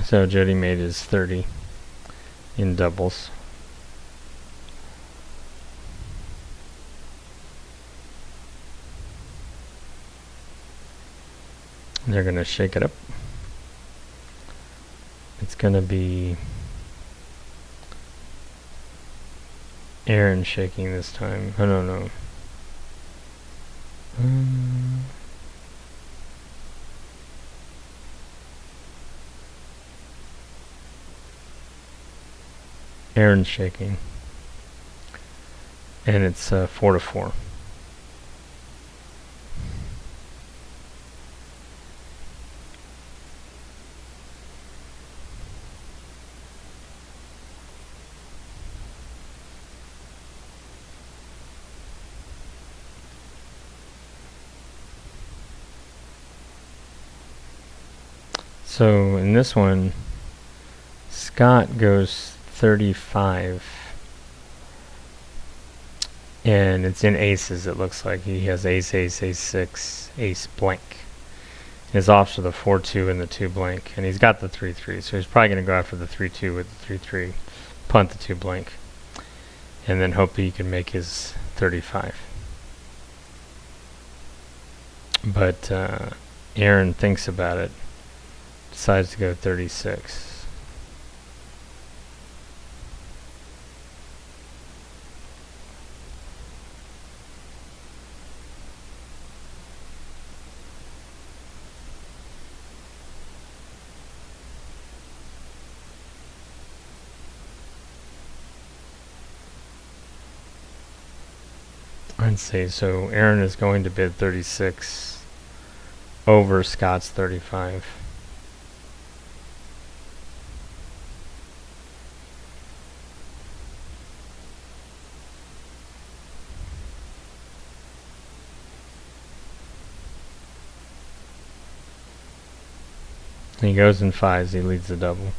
So Jody made his 30 in doubles. They're going to shake it up. It's going to be Aaron shaking this time. Oh, no. Aaron's shaking. And it's 4-4. So in this one, Scott goes 35. And it's in aces, it looks like. He has ace, ace, ace 6, ace blank. His offs are the 4-2 and the 2 blank. And he's got the 3-3, so he's probably going to go after the 3-2 with the 3-3, punt the 2 blank, and then hope he can make his 35. But Aaron thinks about it, decides to go 36. Let's see, so Aaron is going to bid 36 over Scott's 35. He goes in fives, he leads the double.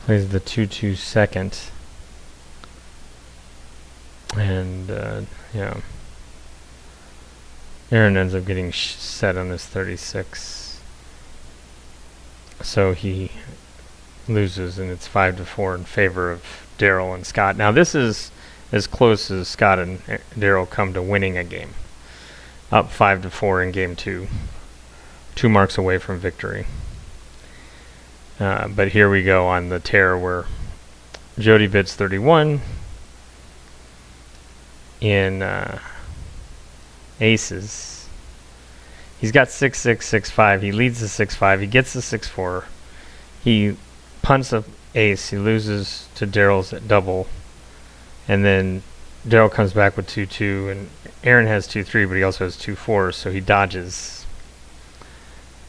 Plays the 2-2 second. And, yeah. Aaron ends up getting set on this 36. So he loses, and it's 5-4 in favor of Darrell and Scott. Now this is as close as Scott and Darrell come to winning a game. Up 5-4 in game 2. 2 marks away from victory. But here we go on the tear where Jody bids 31 in aces. He's got 6-6, 6-5. He leads the 6-5. He gets the 6-4. He punts a ace. He loses to Darrell's at double. And then Darrell comes back with 2-2. And Aaron has 2-3, but he also has 2-4. So he dodges.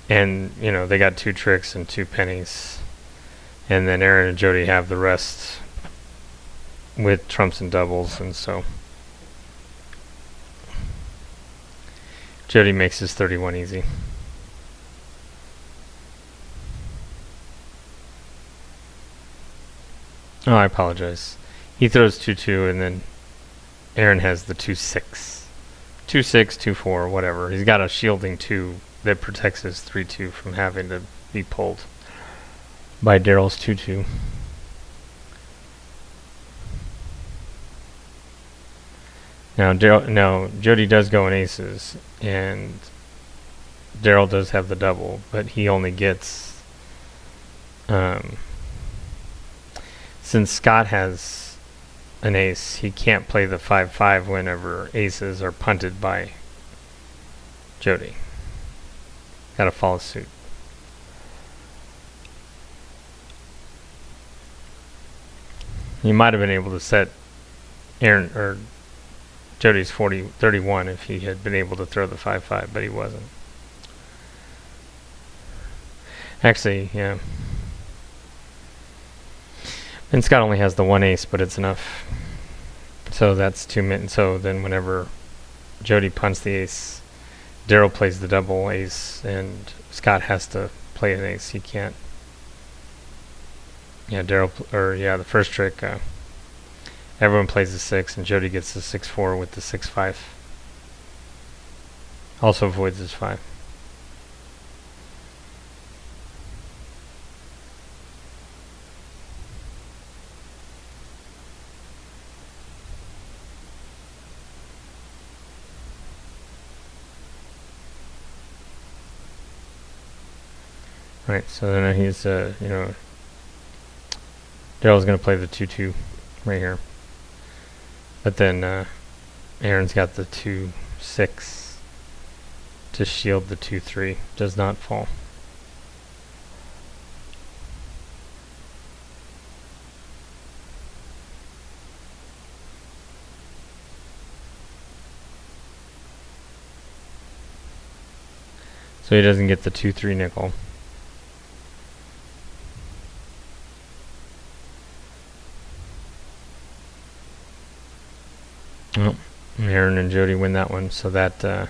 And, you know, they got 2 tricks and 2 pennies. And then Aaron and Jody have the rest with trumps and doubles. And so Jody makes his 31 easy. Oh, I apologize. He throws 2-2, and then Aaron has the 2-6. 2-6, 2-4, whatever. He's got a shielding 2 that protects his 3-2 from having to be pulled by Darrell's 2-2. Now Jody does go in aces, and Darrell does have the double, but he only gets, since Scott has an ace, he can't play the 5-5 whenever aces are punted by Jody. Gotta follow suit. He might have been able to set Aaron or Jody's 31 if he had been able to throw the 5-5, but he wasn't. Actually, yeah. And Scott only has the 1 ace, but it's enough. So that's 2 minutes. So then whenever Jody punts the ace, Darrell plays the double ace, and Scott has to play an ace. He can't. Yeah, the first trick, everyone plays the 6, and Jody gets the 6-4 with the 6-5. Also avoids his 5. Right, so then he's, Darrell's going to play the 2-2 right here. But then Aaron's got the 2-6 to shield the 2-3. Does not fall. So he doesn't get the 2-3 nickel. Oh, Aaron and Jody win that one, so that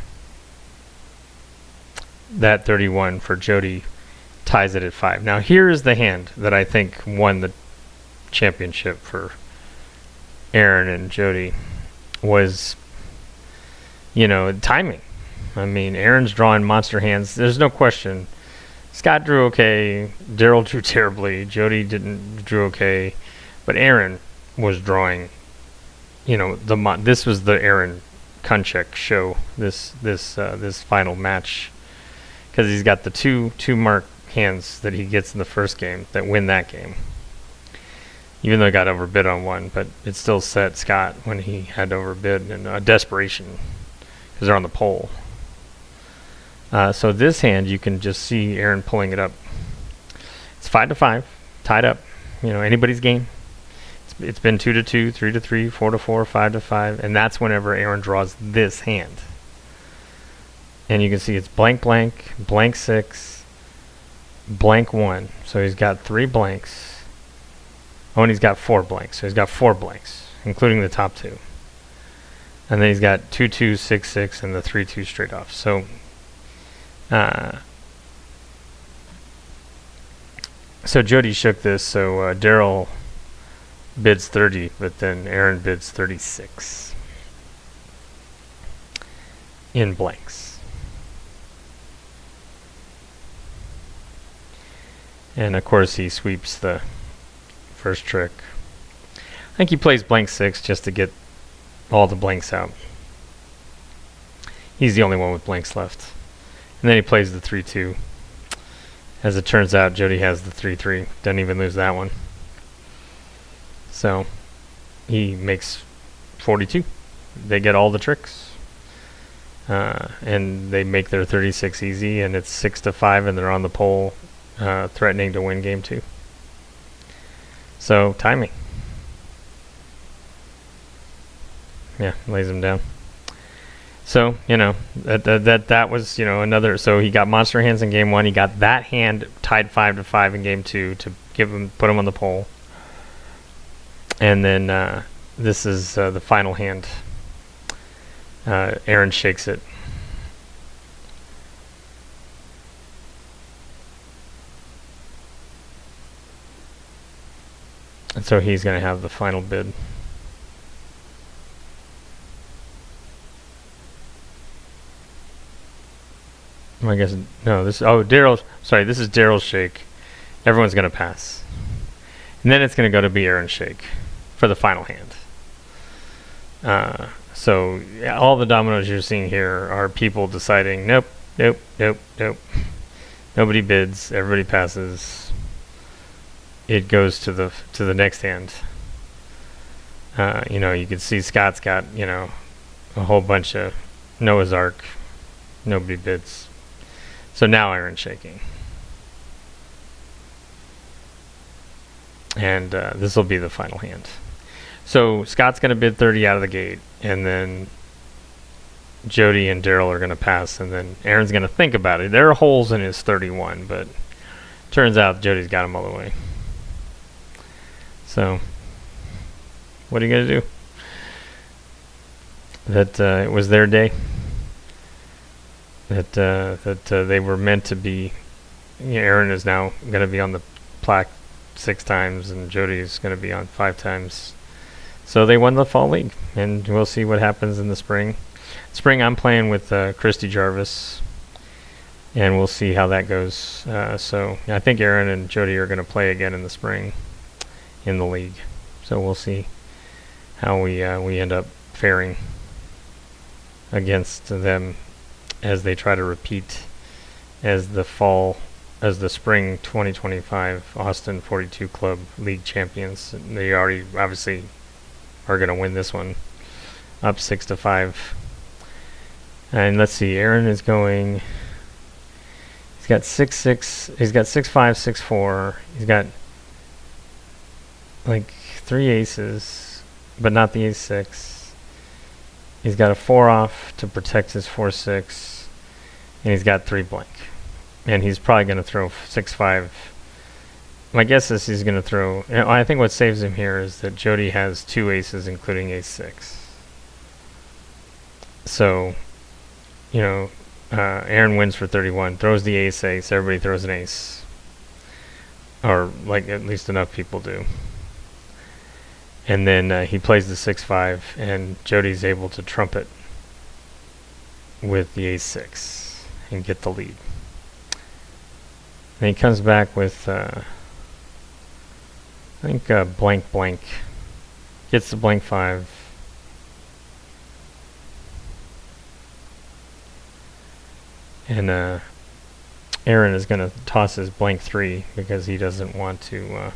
31 for Jody ties it at 5. Now here is the hand that I think won the championship for Aaron and Jody was, timing. I mean, Aaron's drawing monster hands. There's no question. Scott drew okay. Darrell drew terribly. Jody drew okay, but Aaron was drawing. This was the Aaron Kuntschik show. This final match, because he's got the two mark hands that he gets in the first game that win that game. Even though he got overbid on one, but it still set Scott when he had overbid in desperation because they're on the pole. So this hand, you can just see Aaron pulling it up. It's 5-5, tied up. Anybody's game. It's been 2-2, 3-3, 4-4, 5-5, and that's whenever Aaron draws this hand. And you can see it's blank, blank, blank 6, blank 1. So he's got 3 blanks. Oh, and he's got 4 blanks. So he's got 4 blanks, including the top 2. And then he's got 2-2, 6-6, and the 3-2 straight off. So, so Jody shook this. So Darrell bids 30, but then Aaron bids 36 in blanks. And of course he sweeps the first trick. I think he plays blank 6 just to get all the blanks out. He's the only one with blanks left. And then he plays the 3-2. As it turns out, Jody has the 3-3. Doesn't even lose that one. So he makes 42. They get all the tricks. And they make their 36 easy, and it's 6-5, and they're on the pole, threatening to win game 2. So timing. Yeah, lays him down. So, that was, another. So he got monster hands in game 1. He got that hand tied 5-5 in game 2 to put him on the pole. And then this is the final hand. Aaron shakes it. And so he's going to have the final bid. I guess, no, this is Darrell's shake. Everyone's going to pass. And then it's going to go to be Aaron's shake for the final hand. So all the dominoes you're seeing here are people deciding, nope. Nobody bids, everybody passes. It goes to the next hand. You can see Scott's got, a whole bunch of Noah's Ark. Nobody bids. So now Aaron's shaking. And this will be the final hand. So Scott's going to bid 30 out of the gate, and then Jody and Darrell are going to pass, and then Aaron's going to think about it. There are holes in his 31, but turns out Jody's got him all the way. So what are you going to do? That it was their day. That they were meant to be. Aaron is now going to be on the plaque 6 times, and Jody is going to be on 5 times. So they won the fall league, and we'll see what happens in the spring. Spring, I'm playing with Christy Jarvis, and we'll see how that goes. So I think Aaron and Jody are going to play again in the spring in the league. So we'll see how we end up faring against them as they try to repeat as the spring 2025 Austin 42 Club League champions. They already obviously are going to win this one, up 6-5. And let's see, Aaron is going. He's got 6-6. He's got 6-5, 6-4. He's got like 3 aces, but not the ace-6. He's got a 4 off to protect his 4-6, and he's got 3 blank. And he's probably going to throw 6-5. My guess is he's going to throw. I think what saves him here is that Jody has 2 aces, including ace-6. So, Aaron wins for 31, throws the ace-ace. Everybody throws an ace, or like at least enough people do. And then he plays the 6-5, and Jody's able to trump it with the ace-6 and get the lead. And he comes back with, I think, blank. Gets the blank 5. And Aaron is going to toss his blank 3 because he doesn't want to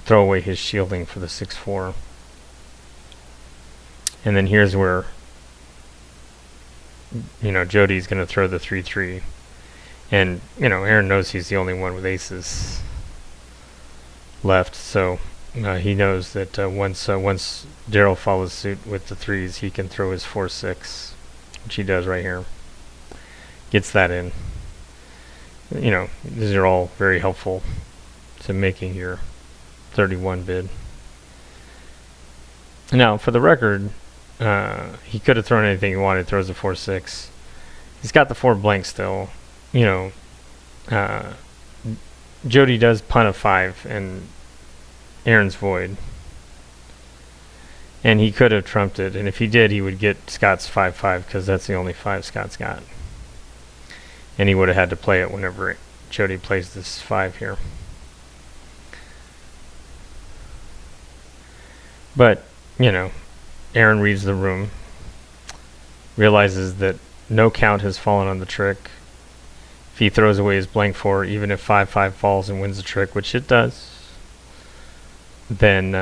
throw away his shielding for the 6-4. And then here's where, Jody's going to throw the 3-3. And, Aaron knows he's the only one with aces left. So he knows that once Darrell follows suit with the 3s, he can throw his 4-6, which he does right here. Gets that in. These are all very helpful to making your 31 bid. Now, for the record, he could have thrown anything he wanted. Throws a 4-6. He's got the 4 blank still. Jody does punt a 5 and Aaron's void. And he could have trumped it. And if he did, he would get Scott's 5-5 because that's the only 5 Scott's got. And he would have had to play it whenever Jody plays this 5 here. But, you know, Aaron reads the room, realizes that no count has fallen on the trick. If he throws away his blank 4, even if 5-5 falls and wins the trick, which it does, then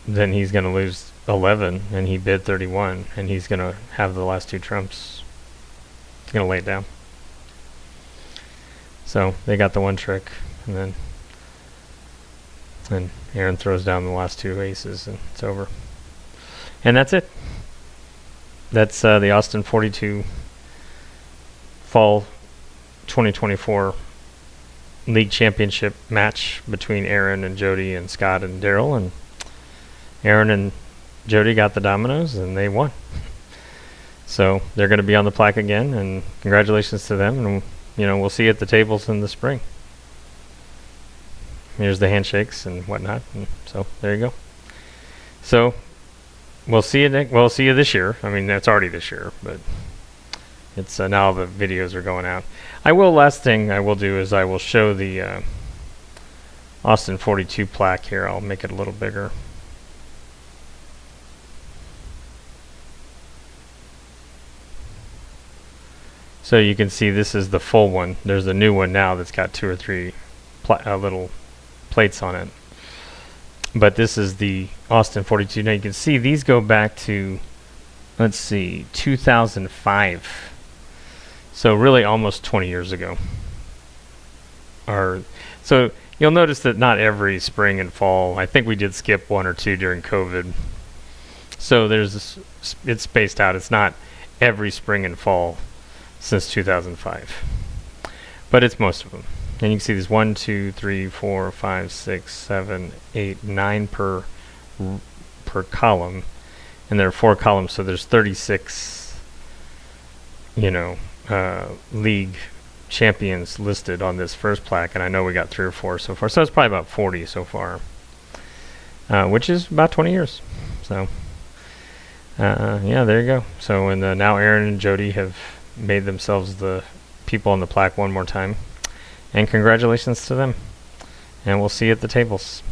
he's going to lose 11, and he bid 31, and he's going to have the last 2 trumps. He's going to lay it down. So they got the 1 trick, and then Aaron throws down the last 2 aces, and it's over. And that's it. That's the Austin 42 Fall 2024 League Championship match between Aaron and Jody and Scott and Darrell. And Aaron and Jody got the dominoes, and they won. So they're going to be on the plaque again, and congratulations to them. And, you know, we'll see you at the tables in the spring. Here's the handshakes and whatnot. And so there you go. So we'll see you. We'll see you this year. I mean, that's already this year, but it's now the videos are going out. Last thing I will do is I will show the Austin 42 plaque here. I'll make it a little bigger. So you can see this is the full one. There's a new one now that's got 2 or 3 little plates on it. But this is the Austin 42. Now you can see these go back to, let's see, 2005. So really almost 20 years ago. So you'll notice that not every spring and fall. I think we did skip 1 or 2 during COVID. So it's spaced out. It's not every spring and fall since 2005. But it's most of them. And you can see there's 1, 2, 3, 4, 5, 6, 7, 8, 9 per column. And there are 4 columns, so there's 36, league champions listed on this first plaque. And I know we got 3 or 4 so far. So it's probably about 40 so far, which is about 20 years. So, yeah, there you go. So, and now Aaron and Jody have made themselves the people on the plaque one more time. And congratulations to them. And we'll see you at the tables.